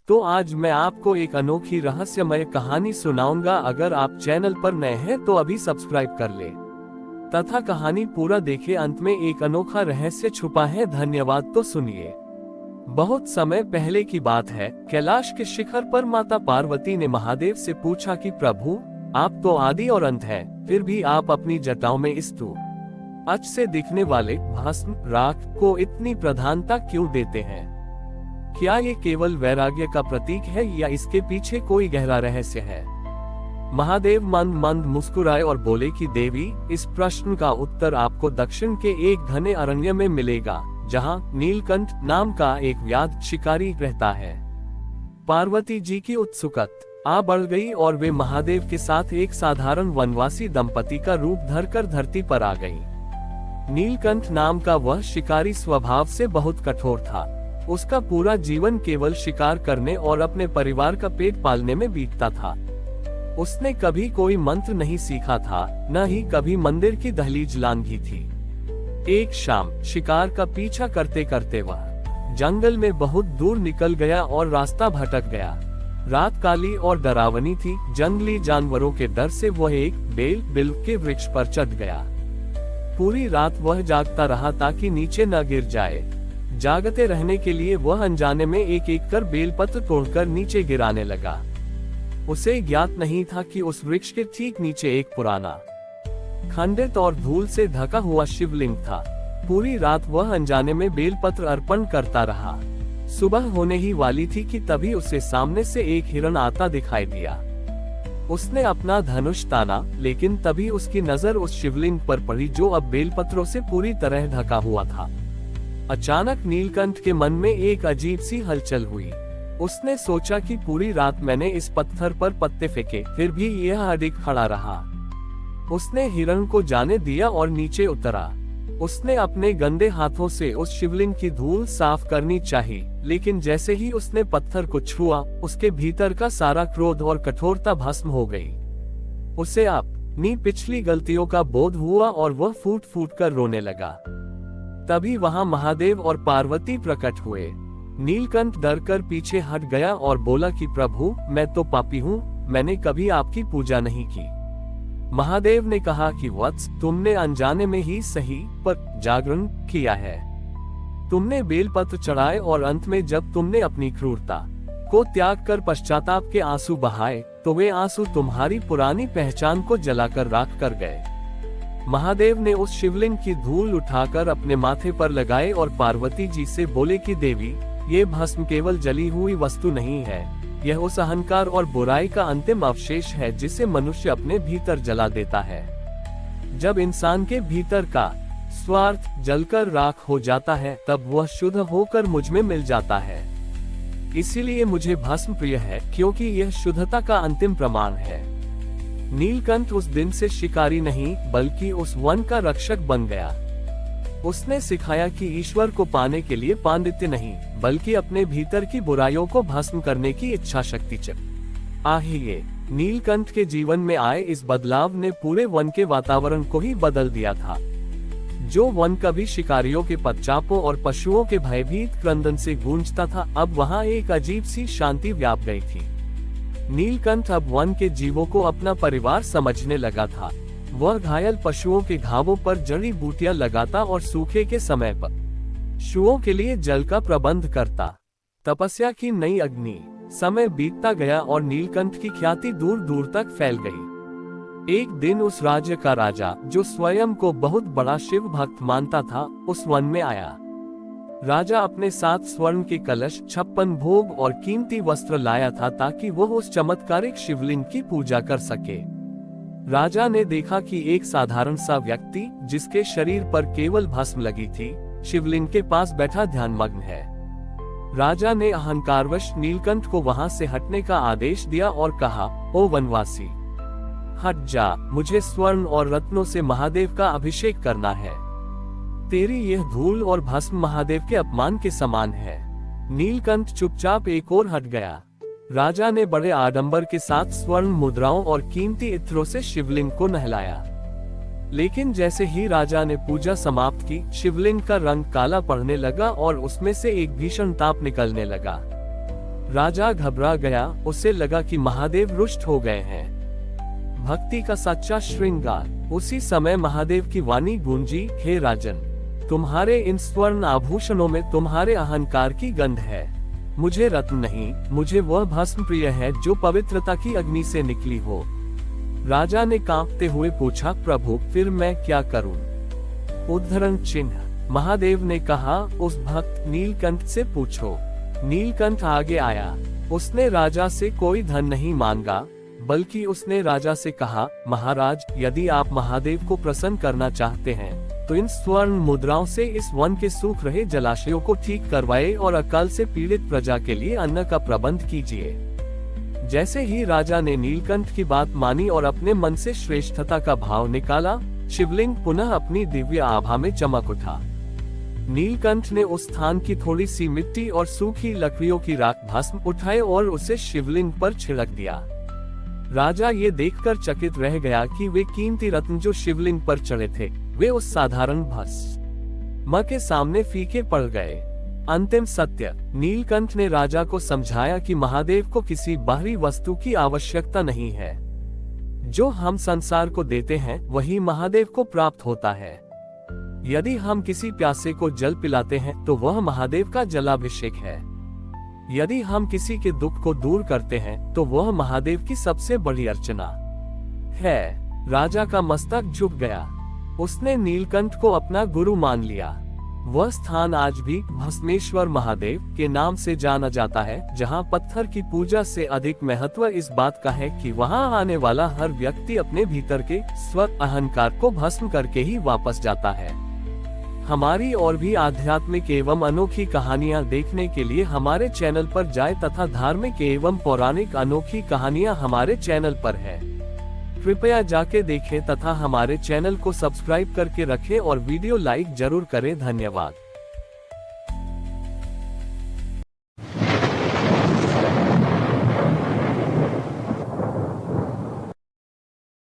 तो आज मैं आपको एक अनोखी रहस्यमय कहानी सुनाऊंगा। अगर आप चैनल पर नए हैं तो अभी सब्सक्राइब कर ले तथा कहानी पूरा देखें। अंत में एक अनोखा रहस्य छुपा है। धन्यवाद। तो सुनिए। बहुत समय पहले की बात है। कैलाश के शिखर पर माता पार्वती ने महादेव से पूछा कि प्रभु, आप तो आदि और अंत हैं, फिर भी आप अपनी जटाओं में इस अच से दिखने वाले भस्म राख को इतनी प्रधानता क्यों देते हैं? क्या ये केवल वैराग्य का प्रतीक है या इसके पीछे कोई गहरा रहस्य है? महादेव मंद मंद मुस्कुराए और बोले कि देवी, इस प्रश्न का उत्तर आपको दक्षिण के एक घने अरण्य में मिलेगा, जहां नीलकंठ नाम का एक व्याध शिकारी रहता है। पार्वती जी की उत्सुकता बढ़ गई और वे महादेव के साथ एक साधारण वनवासी दंपति का रूप धरकर धरती पर आ गईं। नीलकंठ नाम का वह शिकारी स्वभाव से बहुत कठोर था। उसका पूरा जीवन केवल शिकार करने और अपने परिवार का पेट पालने में बीतता था। उसने कभी कोई मंत्र नहीं सीखा था, न ही कभी मंदिर की दहलीज लांघी थी। एक शाम शिकार का पीछा करते करते वह जंगल में बहुत दूर निकल गया और रास्ता भटक गया। रात काली और डरावनी थी। जंगली जानवरों के डर से वह एक बेल के वृक्ष पर चढ़ गया। पूरी रात वह जागता रहा ताकि नीचे न गिर जाए। जागते रहने के लिए वह अनजाने में एक एक कर बेलपत्र तोड़कर नीचे गिराने लगा। उसे ज्ञात नहीं था कि उस वृक्ष के ठीक नीचे एक पुराना, खंडित और धूल से ढका हुआ शिवलिंग था। पूरी रात वह अनजाने में बेलपत्र अर्पण करता रहा। सुबह होने ही वाली थी कि तभी उसे सामने से एक हिरण आता दिखाई दिया। उसने अपना धनुष ताना, लेकिन तभी उसकी नजर उस शिवलिंग पर पड़ी जो अब बेलपत्रों से पूरी तरह ढका हुआ था। अचानक नीलकंठ के मन में एक अजीब सी हलचल हुई। उसने सोचा कि पूरी रात मैंने इस पत्थर पर पत्ते फेंके, फिर भी यह अडिग खड़ा रहा। उसने हिरण को जाने दिया और नीचे उतरा। उसने अपने गंदे हाथों से उस शिवलिंग की धूल साफ करनी चाहिए, लेकिन जैसे ही उसने पत्थर को छुआ, उसके भीतर का सारा क्रोध और कठोरता भस्म हो गई। उसे अपनी पिछली गलतियों का बोध हुआ और वह फूट फूट कर रोने लगा। तभी वहां महादेव और पार्वती प्रकट हुए। नीलकंठ डरकर पीछे हट गया और बोला कि प्रभु, मैं तो पापी हूँ, मैंने कभी आपकी पूजा नहीं की। महादेव ने कहा कि वत्स, तुमने अनजाने में ही सही पर जागरण किया है। तुमने बेलपत्र चढ़ाए और अंत में जब तुमने अपनी क्रूरता को त्याग कर पश्चाताप के आंसू बहाए, तो वे आंसू तुम्हारी पुरानी पहचान को जलाकर राख कर गए। महादेव ने उस शिवलिंग की धूल उठाकर अपने माथे पर लगाए और पार्वती जी से बोले कि देवी, ये भस्म केवल जली हुई वस्तु नहीं है, यह उस अहंकार और बुराई का अंतिम अवशेष है जिसे मनुष्य अपने भीतर जला देता है। जब इंसान के भीतर का स्वार्थ जलकर राख हो जाता है, तब वह शुद्ध होकर मुझ में मिल जाता है। इसीलिए मुझे भस्म प्रिय है, क्योंकि यह शुद्धता का अंतिम प्रमाण है। नीलकंठ उस दिन से शिकारी नहीं, बल्कि उस वन का रक्षक बन गया। उसने सिखाया कि ईश्वर को पाने के लिए पांडित्य नहीं, बल्कि अपने भीतर की बुराइयों को भस्म करने की इच्छा शक्ति चाहिए। नीलकंठ के जीवन में आए इस बदलाव ने पूरे वन के वातावरण को ही बदल दिया था। जो वन कभी शिकारियों के पदचापों और पशुओं के भयभीत क्रंदन से गूंजता था, अब वहां एक अजीब सी शांति व्याप गई थी। नीलकंठ अब वन के जीवों को अपना परिवार समझने लगा था। वह घायल पशुओं के घावों पर जड़ी बूटियां लगाता और सूखे के समय पर पशुओं के लिए जल का प्रबंध करता। तपस्या की नई अग्नि। समय बीतता गया और नीलकंठ की ख्याति दूर दूर तक फैल गई। एक दिन उस राज्य का राजा, जो स्वयं को बहुत बड़ा शिव भक्त मानता था, उस वन में आया। राजा अपने साथ स्वर्ण के कलश, 56 भोग और कीमती वस्त्र लाया था ताकि वह उस चमत्कारिक शिवलिंग की पूजा कर सके। राजा ने देखा कि एक साधारण सा व्यक्ति, जिसके शरीर पर केवल भस्म लगी थी, शिवलिंग के पास बैठा ध्यानमग्न है। राजा ने अहंकारवश नीलकंठ को वहां से हटने का आदेश दिया और कहा, ओ वनवासी, हट जा, मुझे स्वर्ण और रत्नों से महादेव का अभिषेक करना है। तेरी यह धूल और भस्म महादेव के अपमान के समान है। नीलकंठ चुपचाप एक ओर हट गया। राजा ने बड़े आडंबर के साथ स्वर्ण मुद्राओं और कीमती इत्रों से शिवलिंग को नहलाया। लेकिन जैसे ही राजा ने पूजा समाप्त की, शिवलिंग का रंग काला पड़ने लगा और उसमें से एक भीषण ताप निकलने लगा। राजा घबरा गया, उसे लगा कि महादेव रुष्ट हो गए हैं। भक्ति का सच्चा श्रृंगार। उसी समय महादेव की वाणी गूंजी, हे राजन, तुम्हारे इन स्वर्ण आभूषणों में तुम्हारे अहंकार की गंध है। मुझे रत्न नहीं, मुझे वह भस्म प्रिय है जो पवित्रता की अग्नि से निकली हो। राजा ने कांपते हुए पूछा, प्रभु फिर मैं क्या करूं? उद्धरण चिन्ह। महादेव ने कहा, उस भक्त नीलकंठ से पूछो। नीलकंठ आगे आया। उसने राजा से कोई धन नहीं मांगा, बल्कि उसने राजा से कहा, महाराज, यदि आप महादेव को प्रसन्न करना चाहते हैं तो इन स्वर्ण मुद्राओं से इस वन के सूख रहे जलाशयों को ठीक करवाए और अकाल से पीड़ित प्रजा के लिए अन्न का प्रबंध कीजिए। जैसे ही राजा ने नीलकंठ की बात मानी और अपने मन से श्रेष्ठता का भाव निकाला, शिवलिंग पुनः अपनी दिव्य आभा में चमक उठा। नीलकंठ ने उस स्थान की थोड़ी सी मिट्टी और सूखी लकड़ियों की राख भस्म उठाए और उसे शिवलिंग पर छिड़क दिया। राजा ये देखकर चकित रह गया कि वे कीमती रत्न जो शिवलिंग पर चढ़े थे, वे उस साधारण भस्म के सामने फीके पड़ गए। अंतिम सत्य। नीलकंठ ने राजा को समझाया कि महादेव को किसी बाहरी वस्तु की आवश्यकता नहीं है। जो हम संसार को देते हैं वही महादेव को प्राप्त होता है। यदि हम किसी प्यासे को जल पिलाते हैं तो वह महादेव का जलाभिषेक है। यदि हम किसी के दुख को दूर करते हैं तो वह महादेव की सबसे बड़ी अर्चना है। राजा का मस्तक झुक गया। उसने नीलकंठ को अपना गुरु मान लिया। वह स्थान आज भी भस्मेश्वर महादेव के नाम से जाना जाता है, जहां पत्थर की पूजा से अधिक महत्व इस बात का है कि वहां आने वाला हर व्यक्ति अपने भीतर के स्व अहंकार को भस्म करके ही वापस जाता है। हमारी और भी आध्यात्मिक एवं अनोखी कहानियां देखने के लिए हमारे चैनल पर जाएं तथा धार्मिक एवं पौराणिक अनोखी कहानियां हमारे चैनल पर है। कृपया जाके देखें तथा हमारे चैनल को सब्सक्राइब करके रखें और वीडियो लाइक जरूर करें। धन्यवाद।